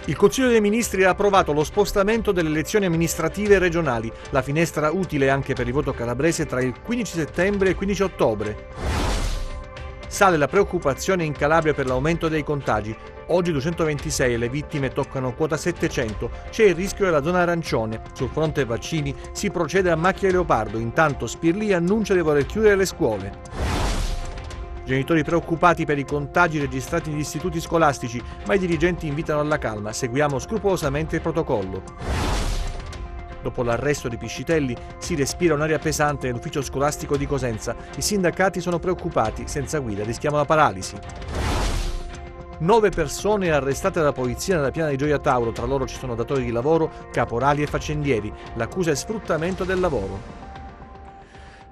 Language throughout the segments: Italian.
Il Consiglio dei Ministri ha approvato lo spostamento delle elezioni amministrative regionali, la finestra utile anche per il voto calabrese tra il 15 settembre e il 15 ottobre. Sale la preoccupazione in Calabria per l'aumento dei contagi. Oggi 226 e le vittime toccano quota 700. C'è il rischio della zona arancione. Sul fronte vaccini si procede a macchia di leopardo. Intanto Spirlì annuncia di voler chiudere le scuole. Genitori preoccupati per i contagi registrati negli istituti scolastici, ma i dirigenti invitano alla calma. Seguiamo scrupolosamente il protocollo. Dopo l'arresto di Piscitelli si respira un'aria pesante nell'ufficio scolastico di Cosenza. I sindacati sono preoccupati, senza guida rischiamo la paralisi. 9 persone arrestate dalla polizia nella piana di Gioia Tauro, tra loro ci sono datori di lavoro, caporali e faccendieri. L'accusa è sfruttamento del lavoro.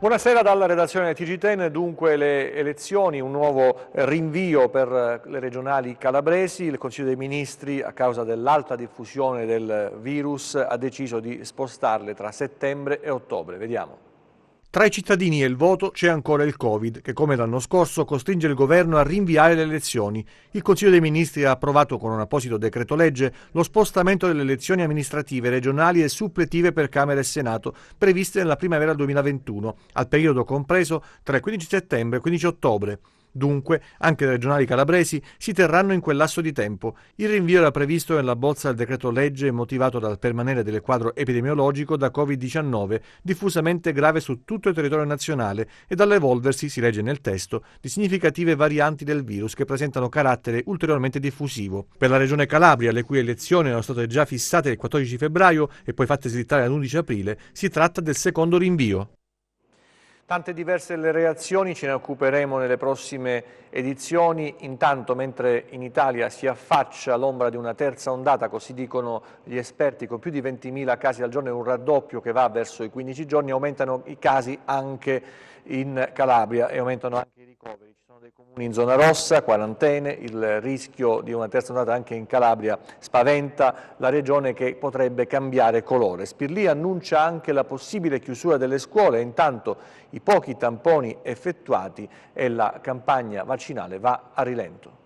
Buonasera dalla redazione TG10, dunque le elezioni, un nuovo rinvio per le regionali calabresi. Il Consiglio dei Ministri, a causa dell'alta diffusione del virus, ha deciso di spostarle tra settembre e ottobre. Vediamo. Tra i cittadini e il voto c'è ancora il Covid, che come l'anno scorso costringe il governo a rinviare le elezioni. Il Consiglio dei Ministri ha approvato con un apposito decreto legge lo spostamento delle elezioni amministrative regionali e suppletive per Camera e Senato, previste nella primavera 2021, al periodo compreso tra il 15 settembre e il 15 ottobre. Dunque, anche le regionali calabresi si terranno in quel lasso di tempo. Il rinvio era previsto nella bozza del decreto legge motivato dal permanere del quadro epidemiologico da Covid-19 diffusamente grave su tutto il territorio nazionale e dall'evolversi, si legge nel testo, di significative varianti del virus che presentano carattere ulteriormente diffusivo. Per la regione Calabria, le cui elezioni erano state già fissate il 14 febbraio e poi fatte slittare all'11 aprile, si tratta del secondo rinvio. Tante diverse le reazioni, ce ne occuperemo nelle prossime edizioni. Intanto, mentre in Italia si affaccia l'ombra di una terza ondata, così dicono gli esperti, con più di 20.000 casi al giorno e un raddoppio che va verso i 15 giorni, aumentano i casi anche in Calabria e aumentano anche i ricoveri. Ci sono dei comuni in zona rossa, quarantene, il rischio di una terza ondata anche in Calabria spaventa la regione, che potrebbe cambiare colore. Spirlì annuncia anche la possibile chiusura delle scuole, intanto i pochi tamponi effettuati e la campagna vaccinale va a rilento.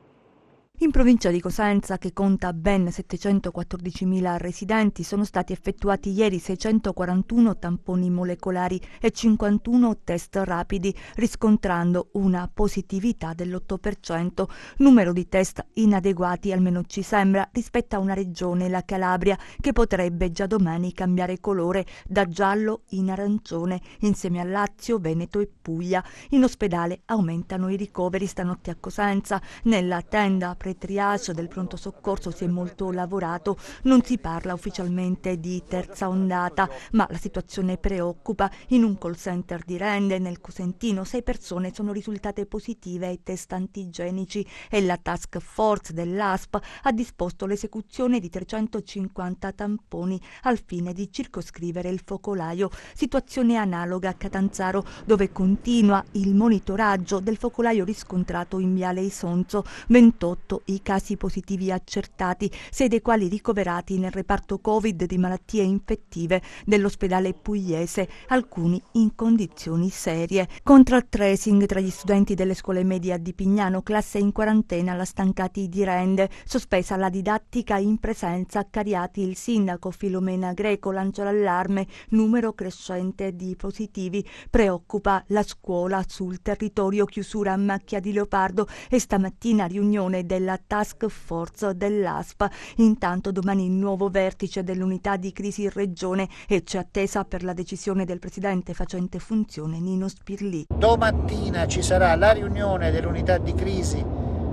In provincia di Cosenza, che conta ben 714.000 residenti, sono stati effettuati ieri 641 tamponi molecolari e 51 test rapidi, riscontrando una positività dell'8%, numero di test inadeguati, almeno ci sembra, rispetto a una regione, la Calabria, che potrebbe già domani cambiare colore da giallo in arancione, insieme a Lazio, Veneto e Puglia. In ospedale aumentano i ricoveri stanotte a Cosenza. Nella tenda pre-triage del pronto soccorso si è molto lavorato, non si parla ufficialmente di terza ondata, ma la situazione preoccupa. In un call center di Rende, nel Cosentino, 6 persone sono risultate positive ai test antigenici e la task force dell'ASP ha disposto l'esecuzione di 350 tamponi al fine di circoscrivere il focolaio. Situazione analoga a Catanzaro, dove continua il monitoraggio del focolaio riscontrato in Viale Isonzo. 28 i casi positivi accertati, 6 dei quali ricoverati nel reparto Covid di malattie infettive dell'ospedale pugliese, alcuni in condizioni serie. Contact tracing tra gli studenti delle scuole medie di Pignano, classe in quarantena alla Stancati di Rende, sospesa la didattica in presenza, Cariati il sindaco Filomena Greco lancia l'allarme, numero crescente di positivi, preoccupa la scuola sul territorio, chiusura a macchia di leopardo e stamattina riunione della task force dell'ASP. Intanto domani il nuovo vertice dell'unità di crisi in regione e c'è attesa per la decisione del presidente facente funzione Nino Spirlì. Domattina ci sarà la riunione dell'unità di crisi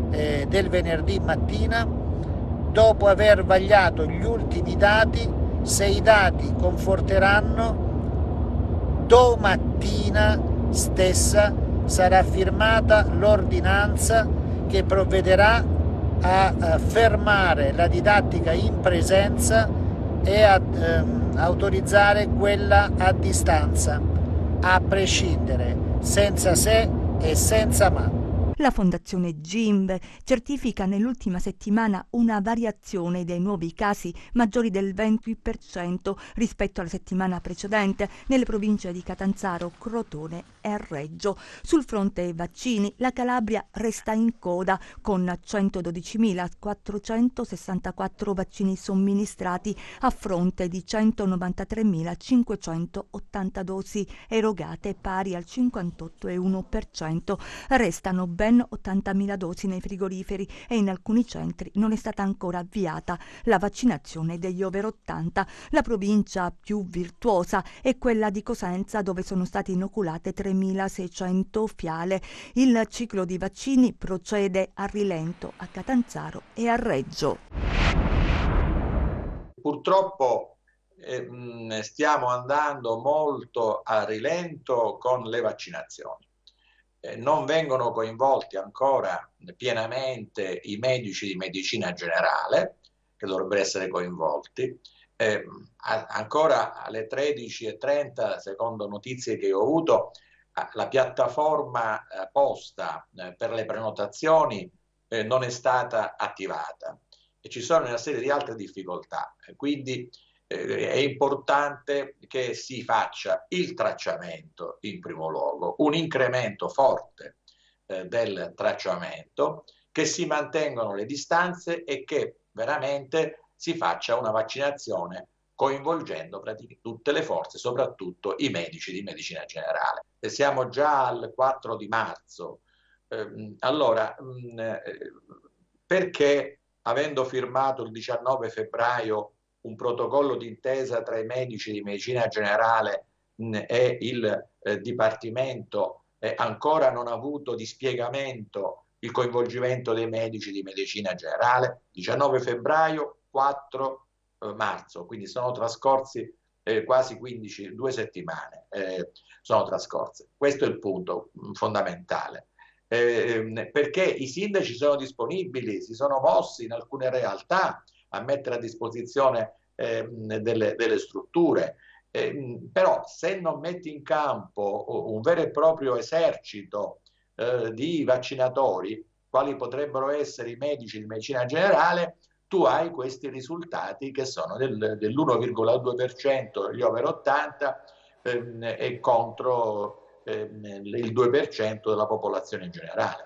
del venerdì mattina, dopo aver vagliato gli ultimi dati. Se i dati conforteranno, domattina stessa sarà firmata l'ordinanza che provvederà a fermare la didattica in presenza e a autorizzare quella a distanza, a prescindere, senza se e senza ma. La Fondazione GIMB certifica nell'ultima settimana una variazione dei nuovi casi maggiori del 20% rispetto alla settimana precedente nelle province di Catanzaro, Crotone e Reggio. Sul fronte vaccini la Calabria resta in coda con 112.464 vaccini somministrati a fronte di 193.580 dosi erogate, pari al 58,1%. Restano ben 80.000 dosi nei frigoriferi e in alcuni centri non è stata ancora avviata la vaccinazione degli over 80. La provincia più virtuosa è quella di Cosenza, dove sono state inoculate 3.600 fiale. Il ciclo di vaccini procede a rilento a Catanzaro e a Reggio. Purtroppo stiamo andando molto a rilento con le vaccinazioni. Non vengono coinvolti ancora pienamente i medici di medicina generale, che dovrebbero essere coinvolti. Ancora alle 13:30, secondo notizie che ho avuto, la piattaforma posta per le prenotazioni non è stata attivata e ci sono una serie di altre difficoltà. Quindi è importante che si faccia il tracciamento in primo luogo, un incremento forte del tracciamento, che si mantengano le distanze e che veramente si faccia una vaccinazione coinvolgendo praticamente tutte le forze, soprattutto i medici di medicina generale. Siamo già al 4 di marzo. Allora, perché avendo firmato il 19 febbraio un protocollo d'intesa tra i medici di medicina generale e il Dipartimento ancora non ha avuto dispiegamento il coinvolgimento dei medici di medicina generale? 19 febbraio, 4 marzo, quindi sono trascorsi quasi 2 settimane, sono trascorse. Questo è il punto fondamentale. Perché i sindaci sono disponibili, si sono mossi in alcune realtà a mettere a disposizione delle strutture, però se non metti in campo un vero e proprio esercito di vaccinatori, quali potrebbero essere i medici di medicina generale, tu hai questi risultati che sono dell'1,2% degli over 80 e contro il 2% della popolazione in generale.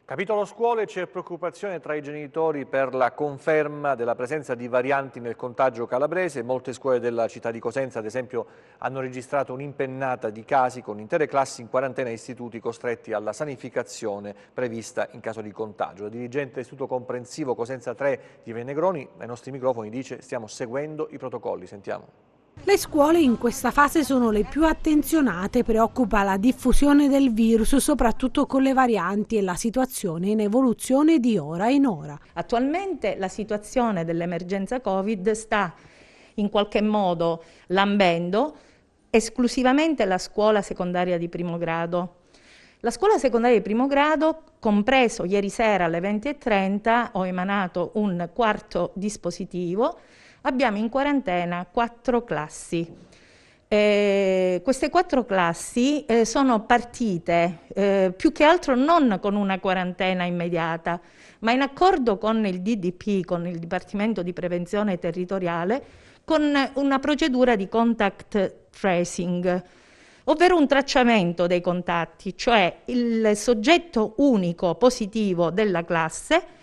Capitolo scuole, c'è preoccupazione tra i genitori per la conferma della presenza di varianti nel contagio calabrese. Molte scuole della città di Cosenza, ad esempio, hanno registrato un'impennata di casi con intere classi in quarantena e istituti costretti alla sanificazione prevista in caso di contagio. La dirigente dell'Istituto Comprensivo Cosenza 3 di Venegroni, ai nostri microfoni, dice: stiamo seguendo i protocolli. Sentiamo. Le scuole in questa fase sono le più attenzionate, preoccupa la diffusione del virus, soprattutto con le varianti e la situazione in evoluzione di ora in ora. Attualmente la situazione dell'emergenza Covid sta in qualche modo lambendo esclusivamente la scuola secondaria di primo grado. La scuola secondaria di primo grado, compreso ieri sera alle 20:30, ho emanato un quarto dispositivo. Abbiamo in quarantena 4 classi. Queste 4 classi sono partite più che altro non con una quarantena immediata, ma in accordo con il DDP, con il Dipartimento di Prevenzione Territoriale, con una procedura di contact tracing, ovvero un tracciamento dei contatti, cioè il soggetto unico positivo della classe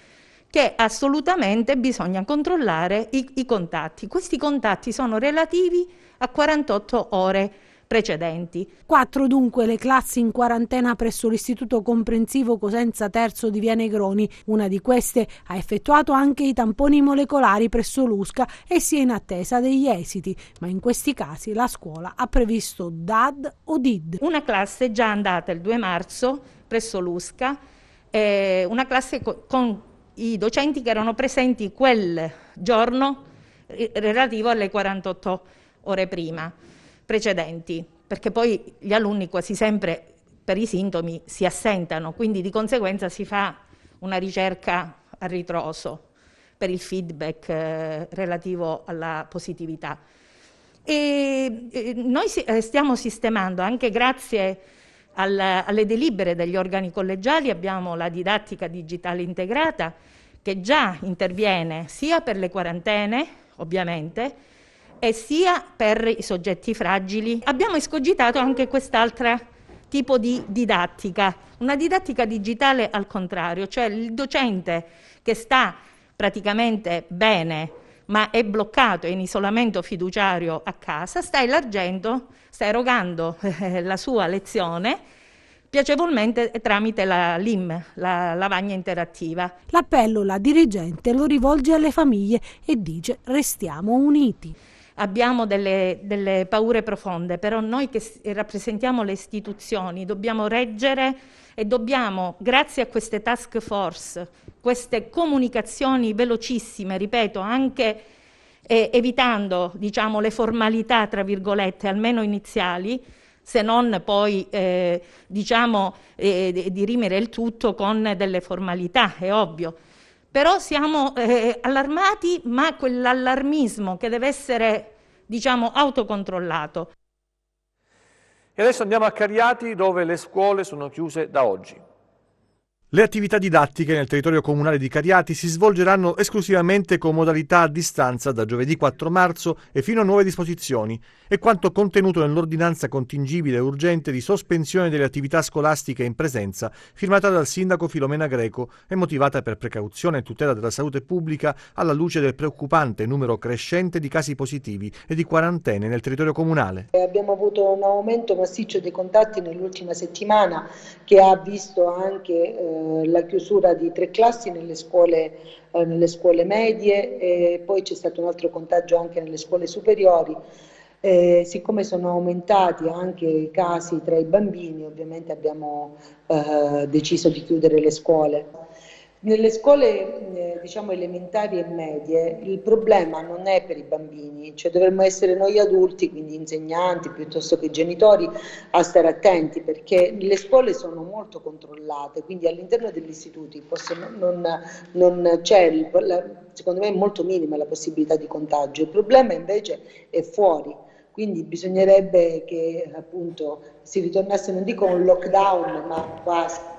che assolutamente bisogna controllare i contatti. Questi contatti sono relativi a 48 ore precedenti. 4 dunque le classi in quarantena presso l'Istituto Comprensivo Cosenza Terzo di Via Negroni. Una di queste ha effettuato anche i tamponi molecolari presso l'USCA e si è in attesa degli esiti, ma in questi casi la scuola ha previsto DAD o DID. Una classe è già andata il 2 marzo presso l'USCA, una classe con i docenti che erano presenti quel giorno relativo alle 48 ore prima precedenti, perché poi gli alunni quasi sempre per i sintomi si assentano, quindi di conseguenza si fa una ricerca a ritroso per il feedback relativo alla positività. E noi stiamo sistemando, anche grazie alle delibere degli organi collegiali abbiamo la didattica digitale integrata che già interviene sia per le quarantene, ovviamente, e sia per i soggetti fragili. Abbiamo escogitato anche quest'altra tipo di didattica, una didattica digitale al contrario, cioè il docente che sta praticamente bene ma è bloccato, è in isolamento fiduciario a casa, sta erogando la sua lezione piacevolmente tramite la LIM, la lavagna interattiva. L'appello la dirigente lo rivolge alle famiglie e dice: restiamo uniti. Abbiamo delle paure profonde, però noi che rappresentiamo le istituzioni dobbiamo reggere e dobbiamo, grazie a queste task force, queste comunicazioni velocissime, ripeto, anche evitando, diciamo, le formalità, tra virgolette, almeno iniziali, se non poi dirimere il tutto con delle formalità, è ovvio. Però siamo allarmati, ma quell'allarmismo che deve essere, diciamo, autocontrollato. E adesso andiamo a Cariati, dove le scuole sono chiuse da oggi. Le attività didattiche nel territorio comunale di Cariati si svolgeranno esclusivamente con modalità a distanza da giovedì 4 marzo e fino a nuove disposizioni, e quanto contenuto nell'ordinanza contingibile e urgente di sospensione delle attività scolastiche in presenza, firmata dal sindaco Filomena Greco e motivata per precauzione e tutela della salute pubblica alla luce del preoccupante numero crescente di casi positivi e di quarantene nel territorio comunale. Abbiamo avuto un aumento massiccio dei contatti nell'ultima settimana, che ha visto anche la chiusura di 3 classi nelle scuole medie, e poi c'è stato un altro contagio anche nelle scuole superiori. Siccome sono aumentati anche i casi tra i bambini, ovviamente abbiamo deciso di chiudere le scuole. Nelle scuole diciamo elementari e medie il problema non è per i bambini, cioè dovremmo essere noi adulti, quindi insegnanti piuttosto che genitori, a stare attenti, perché le scuole sono molto controllate, quindi all'interno degli istituti non c'è, secondo me è molto minima la possibilità di contagio. Il problema invece è fuori, quindi bisognerebbe che appunto si ritornasse, non dico un lockdown, ma quasi.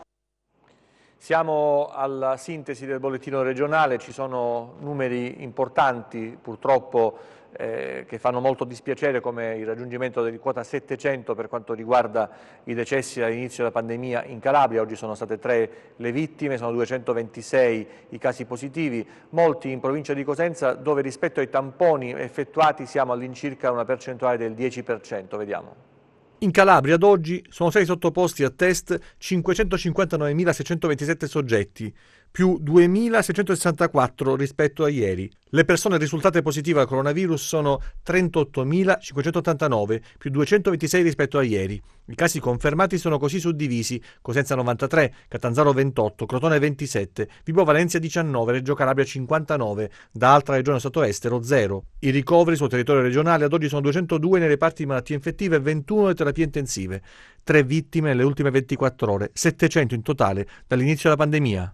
Siamo alla sintesi del bollettino regionale, ci sono numeri importanti purtroppo che fanno molto dispiacere, come il raggiungimento di quota 700 per quanto riguarda i decessi all'inizio della pandemia in Calabria. Oggi sono state 3 le vittime, sono 226 i casi positivi, molti in provincia di Cosenza, dove rispetto ai tamponi effettuati siamo all'incirca una percentuale del 10%, vediamo. In Calabria ad oggi sono stati sottoposti a test 559.627 soggetti, più 2.664 rispetto a ieri. Le persone risultate positive al coronavirus sono 38.589, più 226 rispetto a ieri. I casi confermati sono così suddivisi: Cosenza 93, Catanzaro 28, Crotone 27, Vibo Valentia 19, Reggio Calabria 59, da altra regione sottoestero 0. I ricoveri sul territorio regionale ad oggi sono 202 nei reparti di malattie infettive e 21 nelle terapie intensive. 3 vittime nelle ultime 24 ore, 700 in totale dall'inizio della pandemia.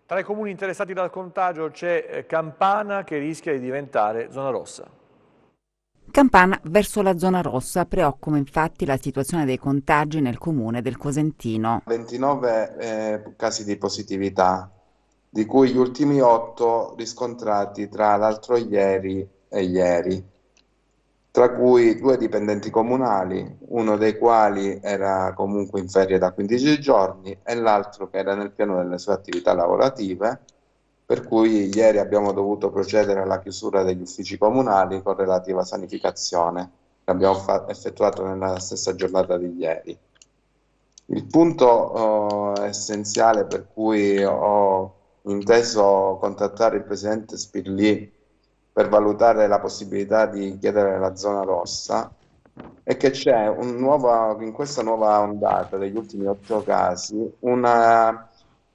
Tra i comuni interessati dal contagio c'è Campana, che rischia di diventare zona rossa. Campana verso la zona rossa, preoccupa infatti la situazione dei contagi nel comune del Cosentino. 29 casi di positività, di cui gli ultimi 8 riscontrati tra l'altro ieri e ieri, tra cui 2 dipendenti comunali, uno dei quali era comunque in ferie da 15 giorni e l'altro che era nel pieno delle sue attività lavorative, per cui ieri abbiamo dovuto procedere alla chiusura degli uffici comunali con relativa sanificazione, che abbiamo effettuato nella stessa giornata di ieri. Il punto essenziale per cui ho inteso contattare il presidente Spirlì per valutare la possibilità di chiedere la zona rossa è che c'è in questa nuova ondata degli ultimi 8 casi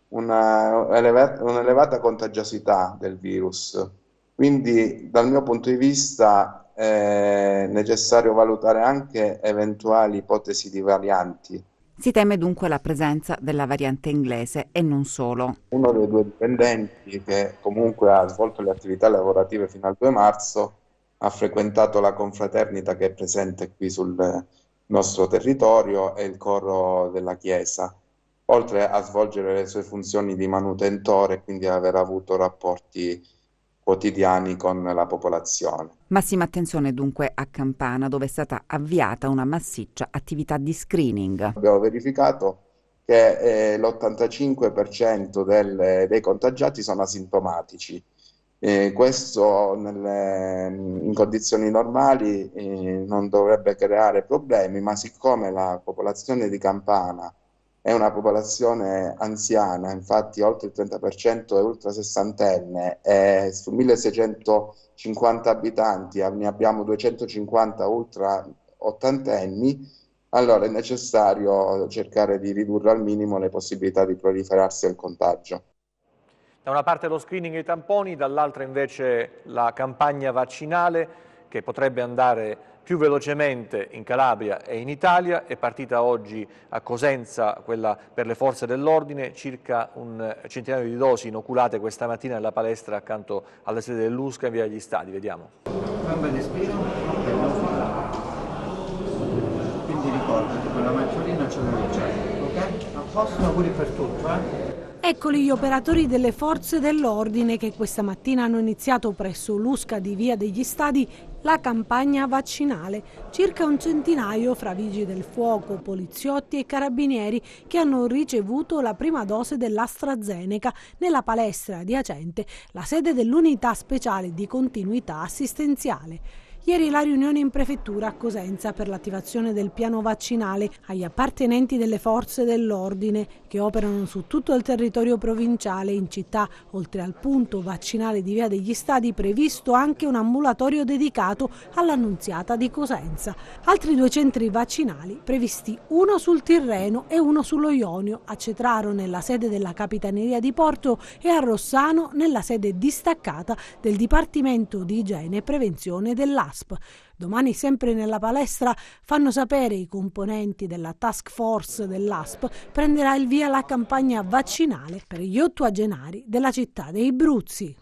un'elevata contagiosità del virus. Quindi dal mio punto di vista è necessario valutare anche eventuali ipotesi di varianti. Si teme dunque la presenza della variante inglese e non solo. Uno dei 2 dipendenti, che comunque ha svolto le attività lavorative fino al 2 marzo, ha frequentato la confraternita che è presente qui nostro territorio e il coro della Chiesa, oltre a svolgere le sue funzioni di manutentore e quindi aver avuto rapporti quotidiani con la popolazione. Massima attenzione dunque a Campana, dove è stata avviata una massiccia attività di screening. Abbiamo verificato che l'85% dei contagiati sono asintomatici. Questo in condizioni normali non dovrebbe creare problemi, ma siccome la popolazione di Campana è una popolazione anziana, infatti oltre il 30% è ultra sessantenne e su 1650 abitanti ne abbiamo 250 ultra ottantenni, allora è necessario cercare di ridurre al minimo le possibilità di proliferarsi del contagio. Da una parte lo screening e i tamponi, dall'altra invece la campagna vaccinale che potrebbe andare più velocemente in Calabria e in Italia. È partita oggi a Cosenza quella per le forze dell'ordine, circa un centinaio di dosi inoculate questa mattina nella palestra accanto alla sede dell'USCA in via degli Stadi. Vediamo. Quindi ricordati, quella maggiorina ce l'hai già, ok? A posto, auguri per tutto, Eccoli gli operatori delle forze dell'ordine che questa mattina hanno iniziato presso l'USCA di via degli Stadi la campagna vaccinale. Circa un centinaio fra vigili del fuoco, poliziotti e carabinieri che hanno ricevuto la prima dose dell'AstraZeneca nella palestra adiacente, la sede dell'unità speciale di continuità assistenziale. Ieri la riunione in prefettura a Cosenza per l'attivazione del piano vaccinale agli appartenenti delle forze dell'ordine che operano su tutto il territorio provinciale. In città, oltre al punto vaccinale di via degli Stadi, previsto anche un ambulatorio dedicato all'Annunziata di Cosenza. Altri 2 centri vaccinali previsti, uno sul Tirreno e uno sullo Ionio, a Cetraro nella sede della Capitaneria di Porto e a Rossano nella sede distaccata del Dipartimento di Igiene e Prevenzione dell'ASP. Domani, sempre nella palestra, fanno sapere i componenti della task force dell'ASP, prenderà il via la campagna vaccinale per gli ottuagenari della città dei Bruzzi.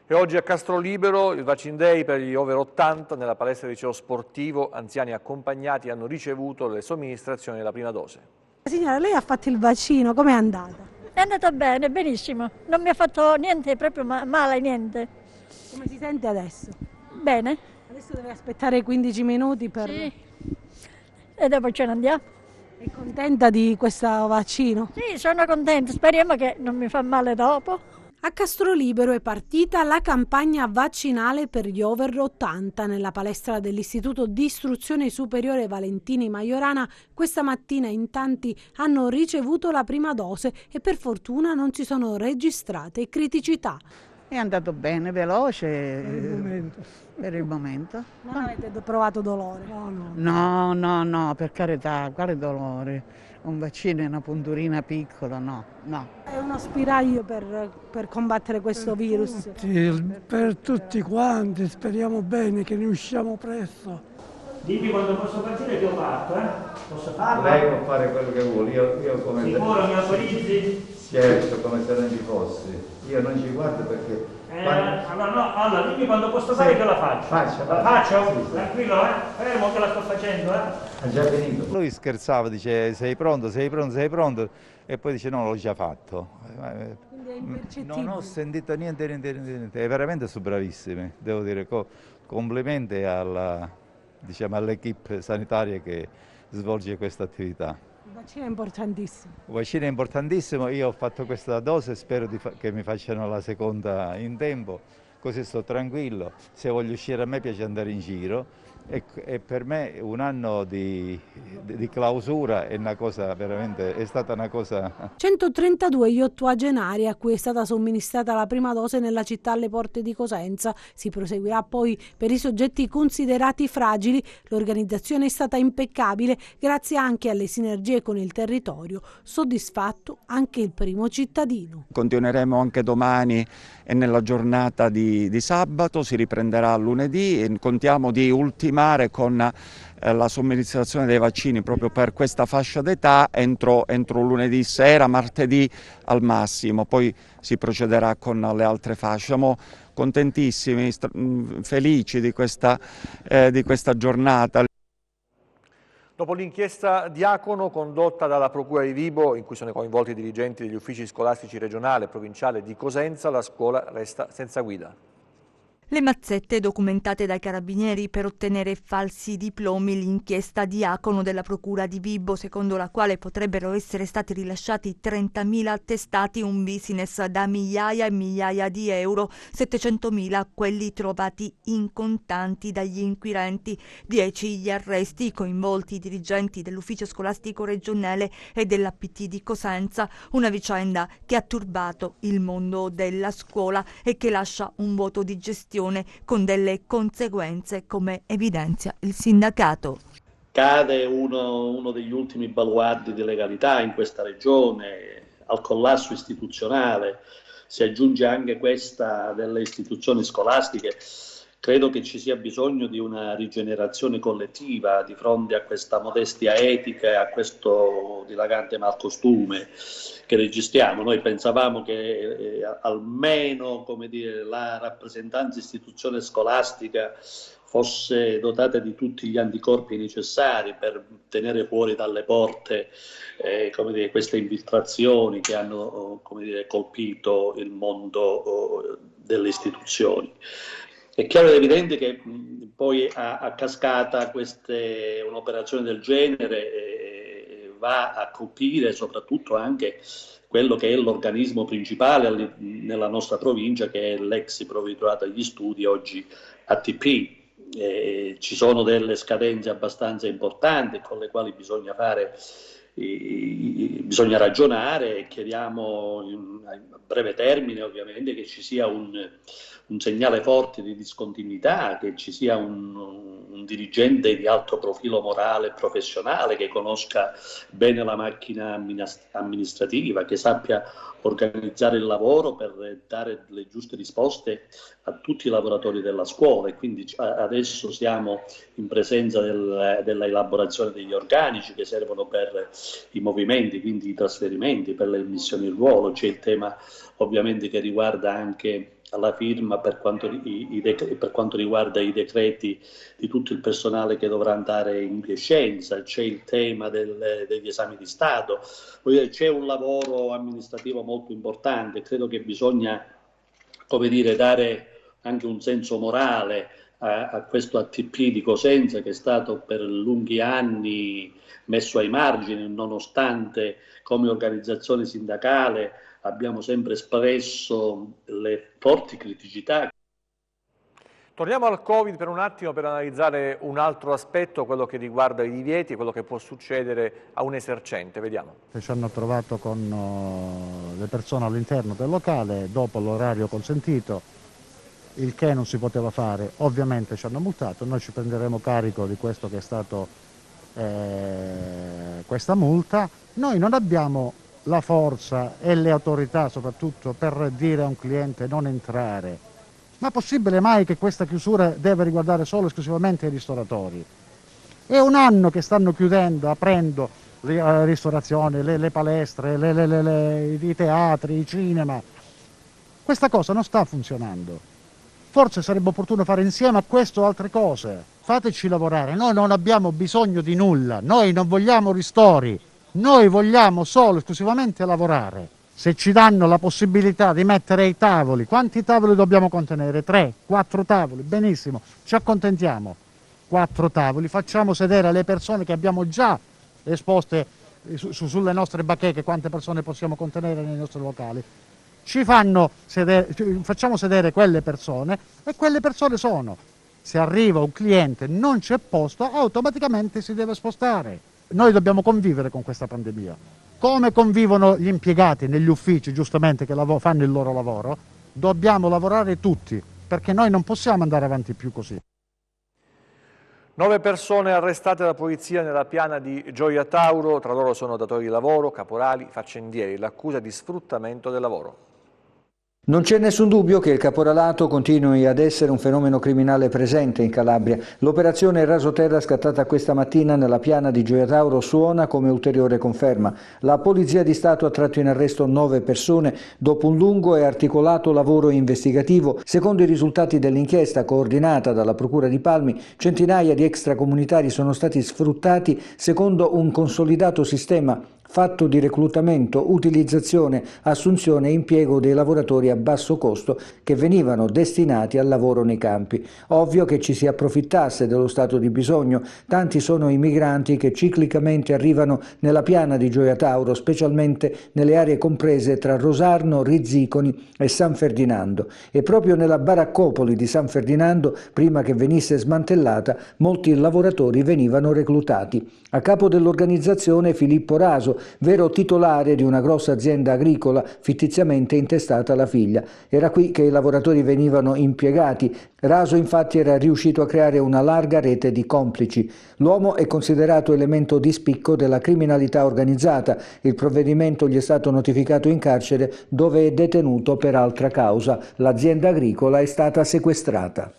E oggi a Castrolibero il Vaccine Day per gli over 80 nella palestra del liceo sportivo. Anziani accompagnati hanno ricevuto le somministrazioni della prima dose. Signora, lei ha fatto il vaccino, com'è andata? È andata bene, benissimo. Non mi ha fatto niente, proprio male, niente. Come si sente adesso? Bene. Adesso deve aspettare 15 minuti per... Sì. E dopo ce ne andiamo. È contenta di questo vaccino? Sì, sono contenta. Speriamo che non mi fa male dopo. A Castrolibero è partita la campagna vaccinale per gli over 80 nella palestra dell'Istituto di Istruzione Superiore Valentini Majorana. Questa mattina in tanti hanno ricevuto la prima dose e per fortuna non si sono registrate criticità. È andato bene, veloce per il momento. Non avete provato dolore? No, per carità, quale dolore? Un vaccino è una punturina piccola, no. È uno spiraglio per combattere questo virus. Per tutti quanti, speriamo bene che ne usciamo presto. Dimmi quando posso partire che ho fatto, Posso farlo? Lei può fare quello che vuole, io come... Sicuro mi autorizzi? Certo, come se non ci fossi. Io non ci guardo perché... Allora, dimmi quando posso fare che la faccio. La faccio? Sì. Tranquillo, fermo che la sto facendo, Ha già finito. Lui scherzava, dice sei pronto, e poi dice no, l'ho già fatto. Quindi è impercettibile. Non ho sentito niente, è veramente su bravissimi, devo dire, complimenti all'equipe sanitaria che svolge questa attività. Il vaccino è importantissimo. Il vaccino è importantissimo, io ho fatto questa dose, spero che mi facciano la seconda in tempo, così sto tranquillo. Se voglio uscire, a me piace andare in giro e per me un anno di clausura è stata una cosa... 132 gli ottuagenari a cui è stata somministrata la prima dose nella città alle porte di Cosenza. Si proseguirà poi per i soggetti considerati fragili. L'organizzazione è stata impeccabile grazie anche alle sinergie con il territorio. Soddisfatto anche il primo cittadino. Continueremo anche domani e nella giornata di sabato, si riprenderà lunedì e contiamo di ultimare con la somministrazione dei vaccini proprio per questa fascia d'età entro lunedì sera, martedì al massimo, poi si procederà con le altre fasce. Siamo contentissimi, felici di questa giornata. Dopo l'inchiesta Diacono condotta dalla Procura di Vibo, in cui sono coinvolti i dirigenti degli uffici scolastici regionale e provinciale di Cosenza, la scuola resta senza guida. Le mazzette documentate dai carabinieri per ottenere falsi diplomi, l'inchiesta Diacono della Procura di Vibo, secondo la quale potrebbero essere stati rilasciati 30.000 attestati, un business da migliaia e migliaia di euro, 700.000 quelli trovati in contanti dagli inquirenti, 10 gli arresti, coinvolti i dirigenti dell'ufficio scolastico regionale e dell'APT di Cosenza, una vicenda che ha turbato il mondo della scuola e che lascia un vuoto di gestione con delle conseguenze, come evidenzia il sindacato. Cade uno degli ultimi baluardi di legalità in questa regione, al collasso istituzionale si aggiunge anche questa delle istituzioni scolastiche. Credo che ci sia bisogno di una rigenerazione collettiva di fronte a questa modestia etica e a questo dilagante malcostume che registriamo. Noi pensavamo che almeno, come dire, la rappresentanza istituzione scolastica fosse dotata di tutti gli anticorpi necessari per tenere fuori dalle porte come dire, queste infiltrazioni che hanno come dire, colpito il mondo delle istituzioni. È chiaro ed evidente che poi a cascata un'operazione del genere va a colpire soprattutto anche quello che è l'organismo principale nella nostra provincia, che è l'ex Provveditorato agli Studi, oggi ATP. Ci sono delle scadenze abbastanza importanti con le quali bisogna ragionare e chiediamo a breve termine ovviamente che ci sia un segnale forte di discontinuità, che ci sia un dirigente di alto profilo morale e professionale che conosca bene la macchina amministrativa, che sappia organizzare il lavoro per dare le giuste risposte a tutti i lavoratori della scuola, e quindi adesso siamo in presenza della elaborazione degli organici che servono per i movimenti, quindi i trasferimenti, per le missioni in ruolo. C'è il tema ovviamente che riguarda anche alla firma per quanto riguarda i decreti di tutto il personale che dovrà andare in quiescenza, c'è il tema degli esami di Stato, c'è un lavoro amministrativo molto importante. Credo che bisogna, come dire, dare anche un senso morale a questo ATP di Cosenza, che è stato per lunghi anni messo ai margini, nonostante come organizzazione sindacale abbiamo sempre espresso le forti criticità. Torniamo al Covid per un attimo per analizzare un altro aspetto, quello che riguarda i divieti, quello che può succedere a un esercente. Vediamo. Ci hanno trovato con le persone all'interno del locale dopo l'orario consentito, il che non si poteva fare, ovviamente ci hanno multato, noi ci prenderemo carico di questo che è stato questa multa. Noi non abbiamo la forza e le autorità soprattutto per dire a un cliente non entrare. Ma possibile mai che questa chiusura deve riguardare solo e esclusivamente i ristoratori? È un anno che stanno chiudendo, aprendo le ristorazioni, le palestre, i teatri, i cinema. Questa cosa non sta funzionando. Forse sarebbe opportuno fare insieme a questo altre cose. Fateci lavorare, noi non abbiamo bisogno di nulla, noi non vogliamo ristori. Noi vogliamo solo e esclusivamente lavorare. Se ci danno la possibilità di mettere i tavoli, quanti tavoli dobbiamo contenere? 3, 4 tavoli, benissimo, ci accontentiamo. 4 tavoli, facciamo sedere le persone che abbiamo già esposte sulle nostre bacheche, quante persone possiamo contenere nei nostri locali. Facciamo sedere quelle persone e quelle persone sono. Se arriva un cliente e non c'è posto, automaticamente si deve spostare. Noi dobbiamo convivere con questa pandemia. Come convivono gli impiegati negli uffici, giustamente, che fanno il loro lavoro, dobbiamo lavorare tutti, perché noi non possiamo andare avanti più così. 9 persone arrestate dalla polizia nella piana di Gioia Tauro, tra loro sono datori di lavoro, caporali, faccendieri, l'accusa di sfruttamento del lavoro. Non c'è nessun dubbio che il caporalato continui ad essere un fenomeno criminale presente in Calabria. L'operazione Rasoterra scattata questa mattina nella piana di Gioia Tauro suona come ulteriore conferma. La Polizia di Stato ha tratto in arresto 9 persone dopo un lungo e articolato lavoro investigativo. Secondo i risultati dell'inchiesta coordinata dalla Procura di Palmi, centinaia di extracomunitari sono stati sfruttati secondo un consolidato sistema fatto di reclutamento, utilizzazione, assunzione e impiego dei lavoratori a basso costo che venivano destinati al lavoro nei campi. Ovvio che ci si approfittasse dello stato di bisogno. Tanti sono i migranti che ciclicamente arrivano nella piana di Gioia Tauro, specialmente nelle aree comprese tra Rosarno, Rizziconi e San Ferdinando. E proprio nella baraccopoli di San Ferdinando, prima che venisse smantellata, molti lavoratori venivano reclutati. A capo dell'organizzazione Filippo Raso, vero titolare di una grossa azienda agricola fittiziamente intestata alla figlia. Era qui che i lavoratori venivano impiegati. Raso infatti era riuscito a creare una larga rete di complici. L'uomo è considerato elemento di spicco della criminalità organizzata. Il provvedimento gli è stato notificato in carcere dove è detenuto per altra causa. L'azienda agricola è stata sequestrata.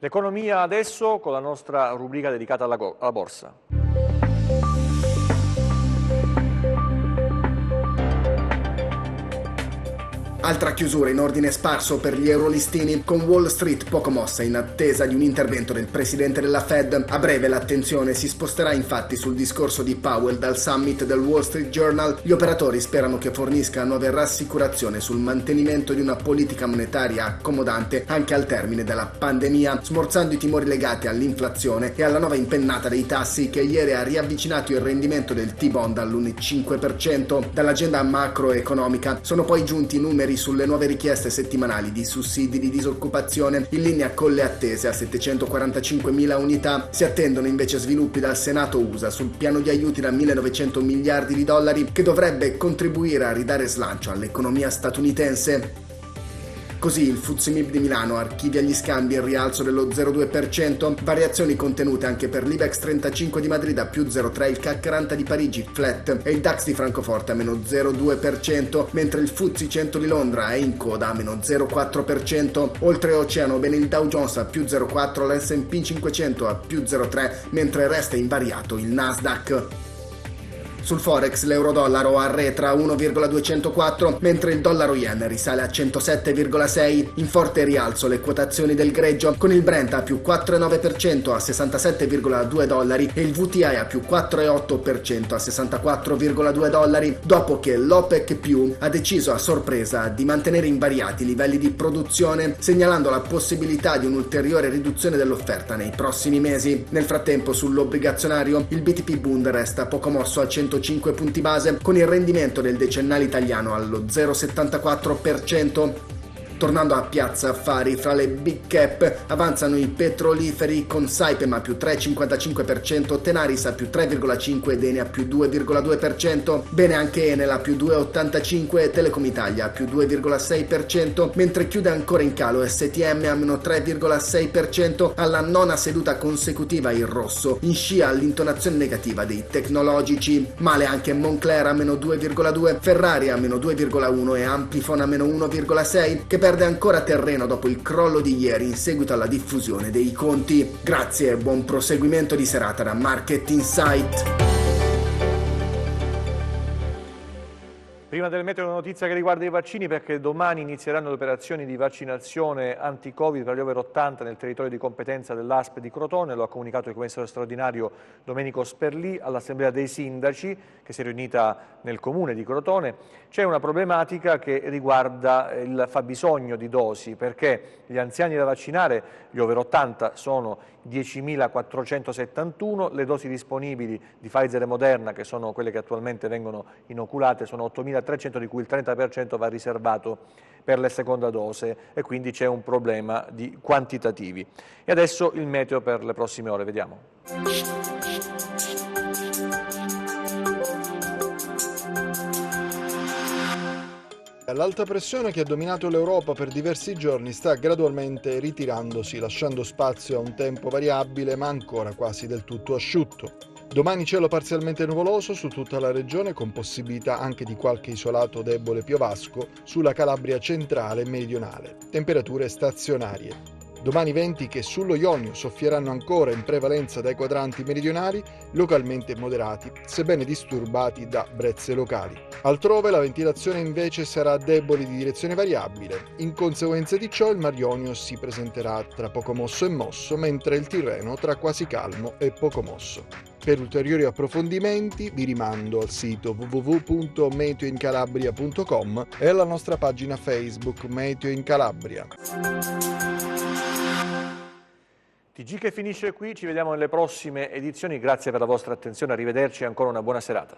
L'economia adesso con la nostra rubrica dedicata alla borsa. Altra chiusura in ordine sparso per gli eurolistini, con Wall Street poco mossa in attesa di un intervento del presidente della Fed. A breve l'attenzione si sposterà infatti sul discorso di Powell dal summit del Wall Street Journal. Gli operatori sperano che fornisca nuove rassicurazioni sul mantenimento di una politica monetaria accomodante anche al termine della pandemia, smorzando i timori legati all'inflazione e alla nuova impennata dei tassi che ieri ha riavvicinato il rendimento del T-bond all'1,5%. Dall'agenda macroeconomica sono poi giunti i numeri sulle nuove richieste settimanali di sussidi di disoccupazione, in linea con le attese a 745.000 unità. Si attendono invece sviluppi dal Senato USA sul piano di aiuti da 1.900 miliardi di dollari che dovrebbe contribuire a ridare slancio all'economia statunitense. Così il FTSE MIB di Milano archivia gli scambi in rialzo dello 0,2%, variazioni contenute anche per l'Ibex 35 di Madrid a più 0,3%, il CAC 40 di Parigi flat e il DAX di Francoforte a meno 0,2%, mentre il FTSE 100 di Londra è in coda a meno 0,4%. Oltreoceano bene il Dow Jones a più 0,4%, l'S&P 500 a più 0,3%, mentre resta invariato il Nasdaq. Sul Forex l'euro-dollaro arretra a 1,204, mentre il dollaro-yen risale a 107,6. In forte rialzo le quotazioni del greggio, con il Brent a più 4,9% a 67,2 dollari e il VTI a più 4,8% a 64,2 dollari, dopo che l'OPEC+ ha deciso a sorpresa di mantenere invariati i livelli di produzione, segnalando la possibilità di un'ulteriore riduzione dell'offerta nei prossimi mesi. Nel frattempo sull'obbligazionario il BTP Bund resta poco mosso a 105 punti base, con il rendimento del decennale italiano allo 0,74%. Tornando a Piazza Affari, fra le big cap avanzano i petroliferi con Saipem a più 3,55%, Tenaris a più 3,5% ed Eni a più 2,2%, bene anche Enel a più 2,85% e Telecom Italia a più 2,6%, mentre chiude ancora in calo STM a meno 3,6% alla nona seduta consecutiva in rosso, in scia all'intonazione negativa dei tecnologici. Male anche Moncler a meno 2,2%, Ferrari a meno 2,1% e Amplifon a meno 1,6%, che perde ancora terreno dopo il crollo di ieri in seguito alla diffusione dei conti. Grazie e buon proseguimento di serata da Market Insight. Prima del meteo una notizia che riguarda i vaccini, perché domani inizieranno le operazioni di vaccinazione anti-Covid per gli over 80 nel territorio di competenza dell'ASP di Crotone. Lo ha comunicato il commissario straordinario Domenico Sperlì all'Assemblea dei Sindaci che si è riunita nel comune di Crotone. C'è una problematica che riguarda il fabbisogno di dosi, perché gli anziani da vaccinare, gli over 80, sono 10.471, le dosi disponibili di Pfizer e Moderna, che sono quelle che attualmente vengono inoculate, sono 8.300, di cui il 30% va riservato per la seconda dose e quindi c'è un problema di quantitativi. E adesso il meteo per le prossime ore, vediamo. L'alta pressione che ha dominato l'Europa per diversi giorni sta gradualmente ritirandosi, lasciando spazio a un tempo variabile ma ancora quasi del tutto asciutto. Domani cielo parzialmente nuvoloso su tutta la regione con possibilità anche di qualche isolato debole piovasco sulla Calabria centrale e meridionale. Temperature stazionarie. Domani venti che sullo Ionio soffieranno ancora in prevalenza dai quadranti meridionali, localmente moderati, sebbene disturbati da brezze locali. Altrove la ventilazione invece sarà debole di direzione variabile. In conseguenza di ciò il Mar Ionio si presenterà tra poco mosso e mosso, mentre il Tirreno tra quasi calmo e poco mosso. Per ulteriori approfondimenti vi rimando al sito www.meteoincalabria.com e alla nostra pagina Facebook Meteo in Calabria. TG che finisce qui, ci vediamo nelle prossime edizioni, grazie per la vostra attenzione, arrivederci e ancora una buona serata.